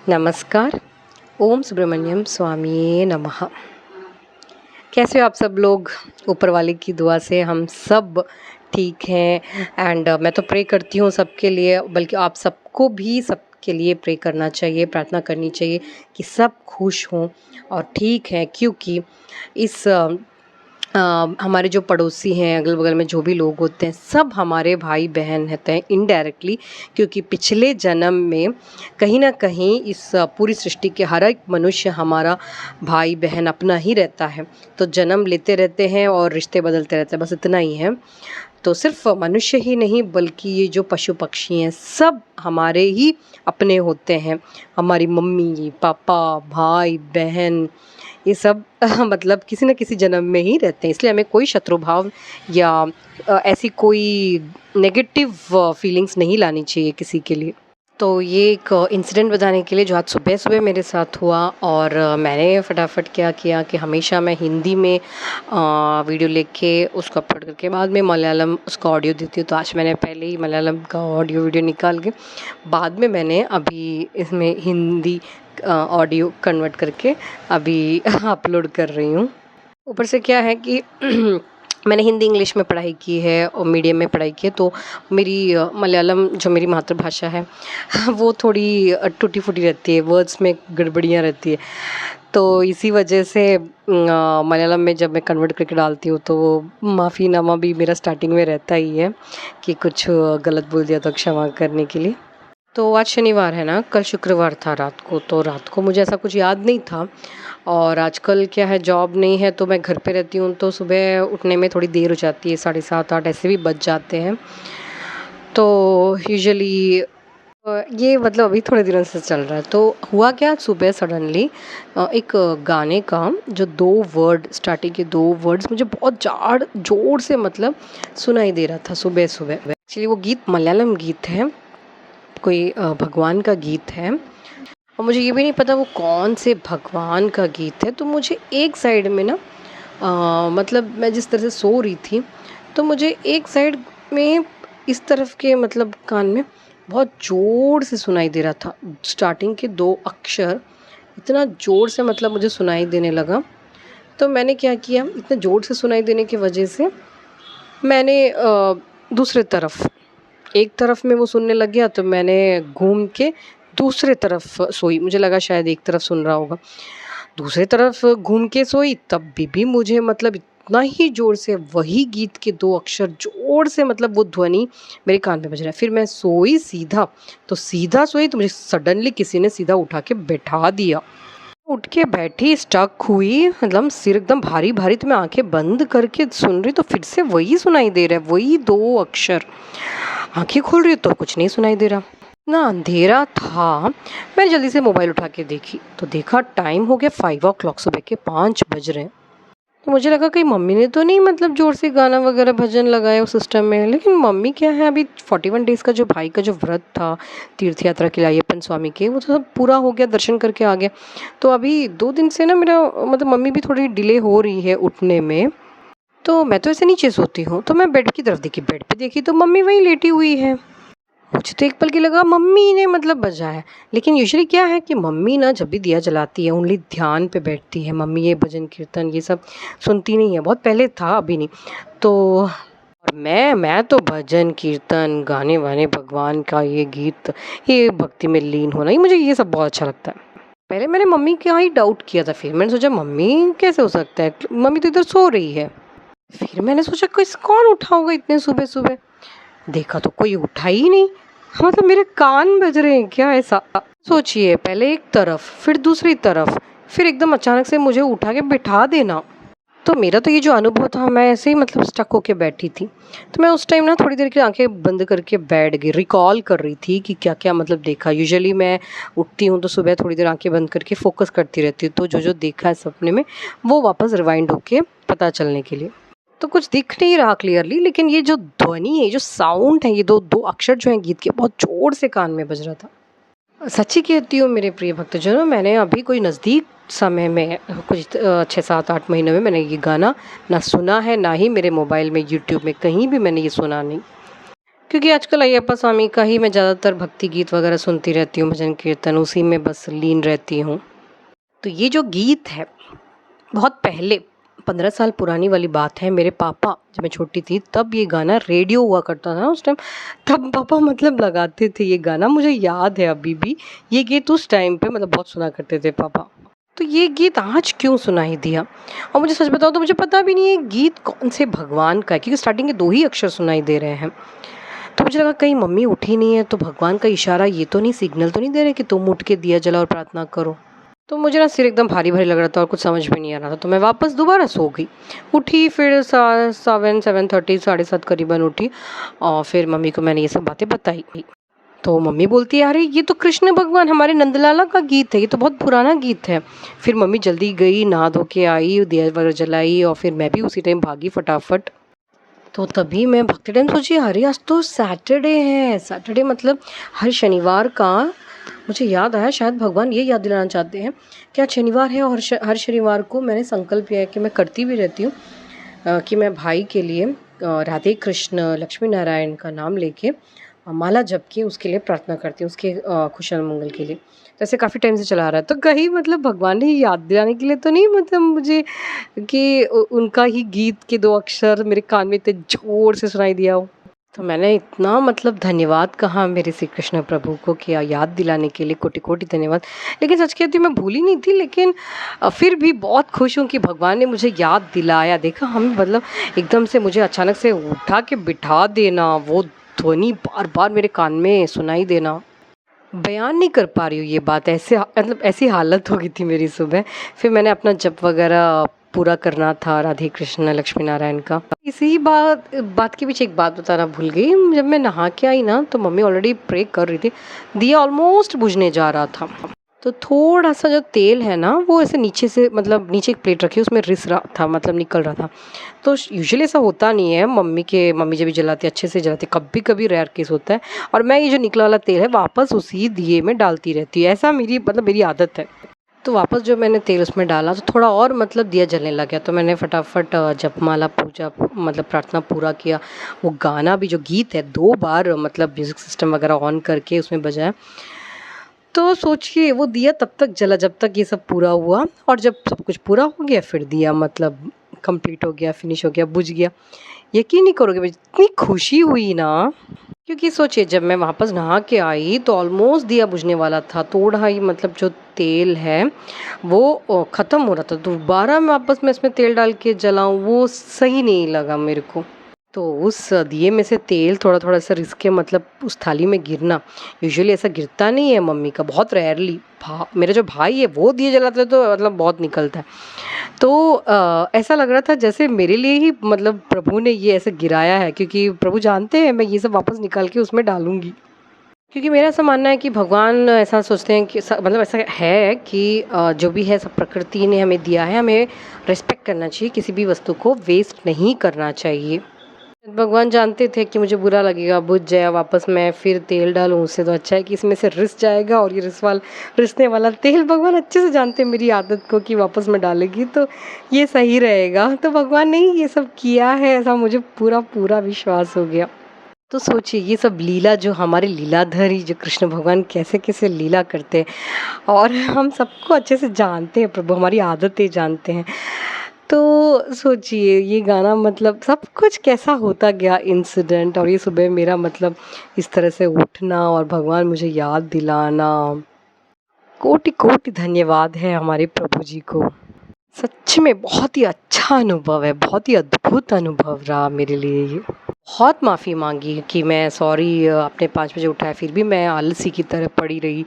नमस्कार। ओम सुब्रमण्यम स्वामिये नमः। कैसे हो आप सब लोग? ऊपर वाले की दुआ से हम सब ठीक हैं। एंड मैं तो प्रे करती हूँ सबके लिए, बल्कि आप सबको भी सबके लिए प्रे करना चाहिए, प्रार्थना करनी चाहिए कि सब खुश हों और ठीक हैं। क्योंकि इस हमारे जो पड़ोसी हैं, अगल बगल में जो भी लोग होते हैं, सब हमारे भाई बहन होते हैं इनडायरेक्टली। क्योंकि पिछले जन्म में कहीं ना कहीं इस पूरी सृष्टि के हर एक मनुष्य हमारा भाई बहन अपना ही रहता है। तो जन्म लेते रहते हैं और रिश्ते बदलते रहते हैं, बस इतना ही है। तो सिर्फ मनुष्य ही नहीं, बल्कि ये जो पशु पक्षी हैं सब हमारे ही अपने होते हैं। हमारी मम्मी पापा भाई बहन ये सब मतलब किसी न किसी जन्म में ही रहते हैं। इसलिए हमें कोई शत्रु भाव या ऐसी कोई नेगेटिव फीलिंग्स नहीं लानी चाहिए किसी के लिए। तो ये एक इंसिडेंट बताने के लिए जो आज सुबह सुबह मेरे साथ हुआ। और मैंने फटाफट क्या किया कि हमेशा मैं हिंदी में वीडियो लेके उसको अपलोड करके बाद में मलयालम उसका ऑडियो देती हूँ। तो आज मैंने पहले ही मलयालम का ऑडियो वीडियो निकाल के बाद में मैंने अभी इसमें हिंदी ऑडियो कन्वर्ट करके अभी अपलोड कर रही हूँ। ऊपर से क्या है कि मैंने हिंदी इंग्लिश में पढ़ाई की है और मीडियम में पढ़ाई की है। तो मेरी मलयालम जो मेरी मातृभाषा है वो थोड़ी टूटी फूटी रहती है, वर्ड्स में गड़बड़ियाँ रहती है। तो इसी वजह से मलयालम में जब मैं कन्वर्ट करके डालती हूँ तो माफ़ीनामा भी मेरा स्टार्टिंग में रहता ही है कि कुछ गलत बोल दिया तो क्षमा करने के लिए। तो आज शनिवार है ना, कल शुक्रवार था रात को। तो रात को मुझे ऐसा कुछ याद नहीं था। और आजकल क्या है, जॉब नहीं है तो मैं घर पे रहती हूँ, तो सुबह उठने में थोड़ी देर हो जाती है, 7:30 8 ऐसे भी बज जाते हैं। तो यूजुअली ये मतलब अभी थोड़े दिनों से चल रहा है। तो हुआ क्या, सुबह सडनली एक गाने का जो 2 वर्ड, स्टार्टिंग के 2 वर्ड्स मुझे बहुत जोर से मतलब सुनाई दे रहा था सुबह सुबह। एक्चुअली वो गीत मलयालम गीत है, कोई भगवान का गीत है। और मुझे ये भी नहीं पता वो कौन से भगवान का गीत है। तो मुझे एक साइड में ना मतलब मैं जिस तरह से सो रही थी, तो मुझे एक साइड में इस तरफ के मतलब कान में बहुत ज़ोर से सुनाई दे रहा था। स्टार्टिंग के 2 अक्षर इतना ज़ोर से मतलब मुझे सुनाई देने लगा। तो मैंने क्या किया, इतने ज़ोर से सुनाई देने की वजह से मैंने दूसरे तरफ, एक तरफ में वो सुनने लग गया तो मैंने घूम के दूसरे तरफ सोई। मुझे लगा शायद एक तरफ सुन रहा होगा, दूसरी तरफ घूम के सोई, तब भी मुझे मतलब इतना ही ज़ोर से वही गीत के 2 अक्षर ज़ोर से मतलब वो ध्वनि मेरे कान में बज रहा है। फिर मैं सोई सीधा, तो सीधा सोई तो मुझे सडनली किसी ने सीधा उठा के बैठा दिया। उठ के बैठी, स्टक हुई, मतलब सिर एकदम भारी भारी। तो मैं आंखें बंद करके सुन रही तो फिर से वही सुनाई दे रहा है, वही 2 अक्षर। आंखें खोल रही तो कुछ नहीं सुनाई दे रहा, ना अंधेरा था। मैंने जल्दी से मोबाइल उठा के देखी तो देखा टाइम हो गया 5 o'clock, सुबह के 5 बज रहे हैं। तो मुझे लगा कहीं मम्मी ने तो नहीं मतलब ज़ोर से गाना वगैरह भजन लगाया उस सिस्टम में। लेकिन मम्मी क्या है, अभी 41 डेज़ का जो भाई का जो व्रत था तीर्थ यात्रा के लिए अय्यप्पन स्वामी के, वो तो सब पूरा हो गया, दर्शन करके आ गया। तो अभी 2 दिन से ना मेरा मतलब मम्मी भी थोड़ी डिले हो रही है उठने में। तो मैं तो ऐसे नीचे सोती हूँ, तो मैं बेड की तरफ देखी, बेड पे देखी तो मम्मी वहीं लेटी हुई है। मुझे तो एक पल के लगा मम्मी ने मतलब बजाया। लेकिन यूजुअली क्या है कि मम्मी ना जब भी दिया जलाती है ओनली ध्यान पे बैठती है। मम्मी ये भजन कीर्तन ये सब सुनती नहीं है, बहुत पहले था अभी नहीं। तो और मैं तो भजन कीर्तन गाने वाने, भगवान का ये गीत, ये भक्ति में लीन होना, ये मुझे ये सब बहुत अच्छा लगता है। पहले मैंने मम्मी का ही डाउट किया था, फिर मैंने सोचा मम्मी कैसे हो सकता है, मम्मी तो इधर सो रही है। फिर मैंने सोचा कोई कौन उठा होगा इतने सुबह सुबह। देखा तो कोई उठा ही नहीं। हाँ, मतलब मेरे कान बज रहे हैं क्या ऐसा? सोचिए, पहले एक तरफ फिर दूसरी तरफ, फिर एकदम अचानक से मुझे उठा के बिठा देना। तो मेरा तो ये जो अनुभव था, मैं ऐसे ही मतलब स्टक होके बैठी थी। तो मैं उस टाइम ना थोड़ी देर की आंखें बंद करके बैठ गई, रिकॉल कर रही थी कि क्या क्या मतलब देखा। यूजुअली मैं उठती हूँ तो सुबह थोड़ी देर आंखें बंद करके फोकस करती रहती हूँ, तो जो जो देखा है सपने में वो वापस रिवाइंड होके पता चलने के लिए। तो कुछ दिख नहीं रहा क्लियरली, लेकिन ये जो ध्वनि है, जो साउंड है, ये दो दो अक्षर जो हैं गीत के, बहुत जोर से कान में बज रहा था। सच्ची कहती हूँ मेरे प्रिय भक्तजनों, मैंने अभी कोई नज़दीक समय में कुछ 6 7 8 महीनों में मैंने ये गाना ना सुना है, ना ही मेरे मोबाइल में यूट्यूब में कहीं भी मैंने ये सुना नहीं। क्योंकि आजकल अय्यप्पा स्वामी का ही मैं ज़्यादातर भक्ति गीत वगैरह सुनती रहती हूँ, भजन कीर्तन उसी में बस लीन रहती हूँ। तो ये जो गीत है बहुत पहले 15 साल पुरानी वाली बात है। मेरे पापा जब मैं छोटी थी तब ये गाना रेडियो हुआ करता था ना उस टाइम, तब पापा मतलब लगाते थे ये गाना, मुझे याद है अभी भी। ये गीत उस टाइम पे मतलब बहुत सुना करते थे पापा। तो ये गीत आज क्यों सुनाई दिया? और मुझे सच बताऊँ तो मुझे पता भी नहीं है गीत कौन से भगवान का है, क्योंकि स्टार्टिंग के 2 ही अक्षर सुनाई दे रहे हैं। तो मुझे लगा कहीं मम्मी उठी नहीं है तो भगवान का इशारा ये तो नहीं, सिग्नल तो नहीं दे रहे कि तुम उठ के दिया जलाओ और प्रार्थना करो। तो मुझे ना सिर एकदम भारी भारी लग रहा था और कुछ समझ में नहीं आ रहा था, तो मैं वापस दोबारा सो गई। उठी फिर 7:30 7:30 करीबन उठी और फिर मम्मी को मैंने ये सब बातें बताई। तो मम्मी बोलती है अरे ये तो कृष्ण भगवान हमारे नंदलाला का गीत है, ये तो बहुत पुराना गीत है। फिर मम्मी जल्दी गई, नहा धो के आई, दिया वगैरह जलाई और फिर मैं भी उसी टाइम भागी फटाफट। तो तभी मैं भागते टाइम सोची अरे आज तो सैटरडे है, सैटरडे मतलब हर शनिवार का। मुझे याद आया शायद भगवान ये याद दिलाना चाहते हैं कि आज शनिवार है और हर शनिवार को मैंने संकल्प किया है कि मैं करती भी रहती हूँ कि मैं भाई के लिए राधे कृष्ण लक्ष्मी नारायण का नाम लेके माला जप के उसके लिए प्रार्थना करती हूँ, उसके कुशल मंगल के लिए। तो ऐसे काफ़ी टाइम से चला आ रहा है, तो कहीं मतलब भगवान ने याद दिलाने के लिए तो नहीं मतलब मुझे कि उनका ही गीत के 2 अक्षर मेरे कान में इतने ज़ोर से सुनाई दिया हो। तो मैंने इतना मतलब धन्यवाद कहा मेरे श्री कृष्ण प्रभु को कि याद दिलाने के लिए कोटि-कोटि धन्यवाद। लेकिन सच कहती हूँ मैं भूली नहीं थी, लेकिन फिर भी बहुत खुश हूँ कि भगवान ने मुझे याद दिलाया। देखा हम मतलब एकदम से मुझे अचानक से उठा के बिठा देना, वो ध्वनि बार-बार मेरे कान में सुनाई देना। बयान नहीं कर पा रही हूँ ये बात, ऐसे मतलब ऐसी हालत हो गई थी मेरी सुबह। फिर मैंने अपना जप वगैरह पूरा करना था राधे कृष्ण लक्ष्मी नारायण का। इसी बात बात के पीछे एक बात बताना भूल गई। जब मैं नहा के आई ना तो मम्मी ऑलरेडी प्रे कर रही थी, दिया ऑलमोस्ट बुझने जा रहा था। तो थोड़ा सा जो तेल है ना वो ऐसे नीचे से मतलब नीचे एक प्लेट रखी उसमें रिस रहा था, मतलब निकल रहा था। तो यूजुअली ऐसा होता नहीं है, मम्मी जब भी जलाती अच्छे से जलाती, कभी कभी रेयर केस होता है। और मैं ये जो निकला वाला तेल है वापस उसी दिए में डालती रहती है, ऐसा मेरी आदत है। तो वापस जो मैंने तेल उसमें डाला तो थोड़ा और मतलब दिया जलने लग गया। तो मैंने फटाफट जपमाला पूजा मतलब प्रार्थना पूरा किया। वो गाना भी जो गीत है 2 बार मतलब म्यूज़िक सिस्टम वगैरह ऑन करके उसमें बजाया। तो सोचिए वो दिया तब तक जला जब तक ये सब पूरा हुआ, और जब सब कुछ पूरा हो गया फिर दिया मतलब कंप्लीट हो गया, फिनिश हो गया, बुझ गया। यकीन नहीं करोगे मुझे इतनी खुशी हुई ना, क्योंकि सोचिए जब मैं वापस नहा के आई तो ऑलमोस्ट दिया बुझने वाला था। थोड़ा ही मतलब जो तेल है वो ख़त्म हो रहा था। दोबारा मैं वापस मैं इसमें तेल डाल के जलाऊँ वो सही नहीं लगा मेरे को। तो उस दिए में से तेल थोड़ा-थोड़ा सा रिस के मतलब उस थाली में गिरना, यूजुअली ऐसा गिरता नहीं है मम्मी का, बहुत रेयरली। मेरा जो भाई है वो दिए जलाता है तो मतलब बहुत निकलता है। तो ऐसा लग रहा था जैसे मेरे लिए ही मतलब प्रभु ने ये ऐसे गिराया है, क्योंकि प्रभु जानते हैं मैं ये सब वापस निकाल के उसमें डालूँगी। क्योंकि मेरा ऐसा मानना है कि भगवान ऐसा सोचते हैं कि मतलब ऐसा है कि जो भी है सब प्रकृति ने हमें दिया है, हमें रिस्पेक्ट करना चाहिए, किसी भी वस्तु को वेस्ट नहीं करना चाहिए। भगवान जानते थे कि मुझे बुरा लगेगा, बुझ जाए, वापस मैं फिर तेल डालूँ, उससे तो अच्छा है कि इसमें से रिस जाएगा। और ये रिसने वाला तेल भगवान अच्छे से जानते हैं मेरी आदत को कि वापस मैं डालेगी तो ये सही रहेगा। तो भगवान ने ही ये सब किया है, ऐसा मुझे पूरा पूरा विश्वास हो गया। तो सोचिए ये सब लीला जो हमारे लीलाधारी जो कृष्ण भगवान कैसे कैसे लीला करते हैं, और हम सबको अच्छे से जानते हैं, प्रभु हमारी आदतें जानते हैं। तो सोचिए ये गाना मतलब सब कुछ कैसा होता गया इंसिडेंट, और ये सुबह मेरा मतलब इस तरह से उठना और भगवान मुझे याद दिलाना, कोटि कोटि धन्यवाद है हमारे प्रभु जी को। सच में बहुत ही अच्छा अनुभव है, बहुत ही अद्भुत अनुभव रहा मेरे लिए ये। बहुत माफ़ी मांगी कि मैं सॉरी आपने 5 बजे उठाया फिर भी मैं आलसी की तरह पड़ी रही।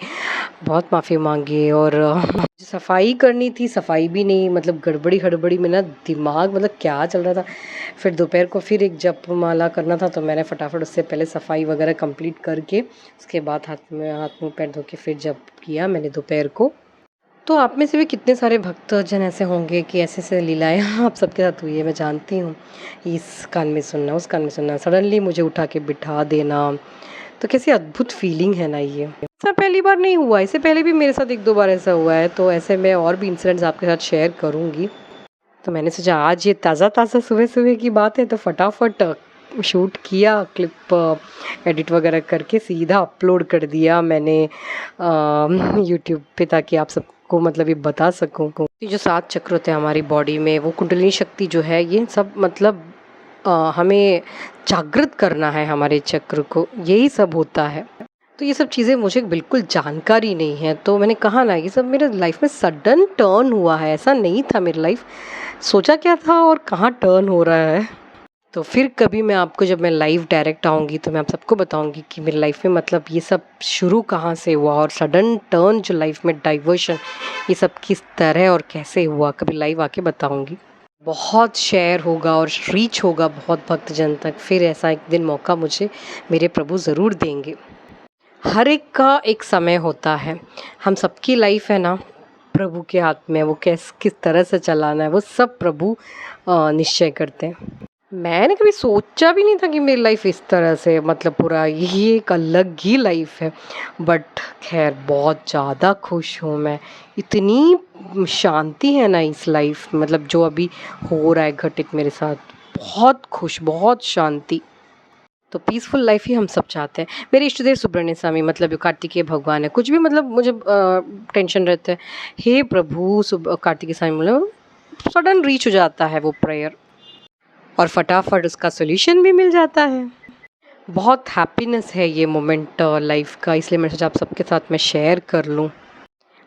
बहुत माफ़ी मांगी, और सफाई करनी थी, सफाई भी नहीं, मतलब गड़बड़ी में ना दिमाग मतलब क्या चल रहा था। फिर दोपहर को फिर एक जपमाला करना था तो मैंने फटाफट उससे पहले सफाई वगैरह कंप्लीट करके उसके बाद हाथ मुँह पैर धो के फिर जप किया मैंने दोपहर को। तो आप में से भी कितने सारे भक्तजन ऐसे होंगे कि ऐसे-ऐसे लीलाएँ आप सबके साथ हुई है, मैं जानती हूँ। इस कान में सुनना, उस कान में सुनना, सडनली मुझे उठा के बिठा देना, तो कैसी अद्भुत फीलिंग है ना ये। ऐसा पहली बार नहीं हुआ, इससे पहले भी मेरे साथ 1-2 बार ऐसा हुआ है, तो ऐसे मैं और भी इंसिडेंट्स आपके साथ शेयर करूँगी। तो मैंने सोचा आज ये ताज़ा-ताज़ा सुबह-सुबह की बात है तो फटाफट शूट किया, क्लिप एडिट वगैरह करके सीधा अपलोड कर दिया मैंने यूट्यूब पे, ताकि आप सबको मतलब ये बता सकूँ। ये जो 7 चक्र होते हैं हमारी बॉडी में, वो कुंडलिनी शक्ति जो है, ये सब मतलब हमें जागृत करना है हमारे चक्र को, यही सब होता है। तो ये सब चीज़ें मुझे बिल्कुल जानकारी नहीं है, तो मैंने कहा ना ये सब मेरे लाइफ में सडन टर्न हुआ है, ऐसा नहीं था मेरी लाइफ, सोचा क्या था और कहाँ टर्न हो रहा है। तो फिर कभी मैं आपको, जब मैं लाइव डायरेक्ट आऊँगी तो मैं आप सबको बताऊँगी कि मेरी लाइफ में मतलब ये सब शुरू कहाँ से हुआ, और सडन टर्न जो लाइफ में डाइवर्शन, ये सब किस तरह और कैसे हुआ, कभी लाइव आके बताऊँगी। बहुत शेयर होगा और रीच होगा बहुत भक्तजन तक, फिर ऐसा एक दिन मौका मुझे मेरे प्रभु ज़रूर देंगे। हर एक का एक समय होता है, हम सबकी लाइफ है ना प्रभु के हाथ में, वो किस तरह से चलाना है वो सब प्रभु निश्चय करते हैं। मैंने कभी सोचा भी नहीं था कि मेरी लाइफ इस तरह से, मतलब पूरा ये एक अलग ही लाइफ है, बट खैर बहुत ज़्यादा खुश हूँ मैं। इतनी शांति है ना इस लाइफ, मतलब जो अभी हो रहा है घटित मेरे साथ, बहुत खुश, बहुत शांति। तो पीसफुल लाइफ ही हम सब चाहते हैं। मेरे इष्ट देव सुब्रमण्य स्वामी, मतलब जो कार्तिकेय भगवान है, कुछ भी मतलब मुझे टेंशन रहता है, हे प्रभु कार्तिकेय स्वामी, मतलब सडन रीच हो जाता है वो प्रेयर, और फटाफट उसका सॉल्यूशन भी मिल जाता है। बहुत हैप्पीनेस है ये मोमेंट लाइफ का, इसलिए मैं सोचा आप सबके साथ मैं शेयर कर लूँ।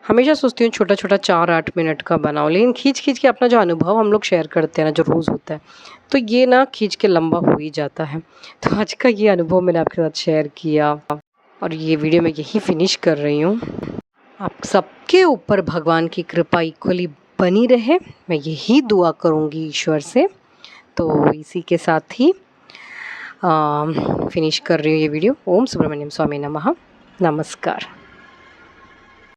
हमेशा सोचती हूँ छोटा छोटा 4-8 मिनट का बनाओ, लेकिन खींच खींच के अपना जो अनुभव हम लोग शेयर करते हैं ना, जो रोज़ होता है, तो ये ना खींच के लंबा हो ही जाता है। तो आज का ये अनुभव मैंने आपके साथ शेयर किया, और ये वीडियो मैं यहीं फिनिश कर रही हूँ। आप सबके ऊपर भगवान की कृपा इक्वली बनी रहे, मैं यही दुआ करूँगी ईश्वर से। तो इसी के साथ ही फिनिश कर रही हूँ ये वीडियो। ओम सुब्रमण्यम स्वामी नमः। नमस्कार।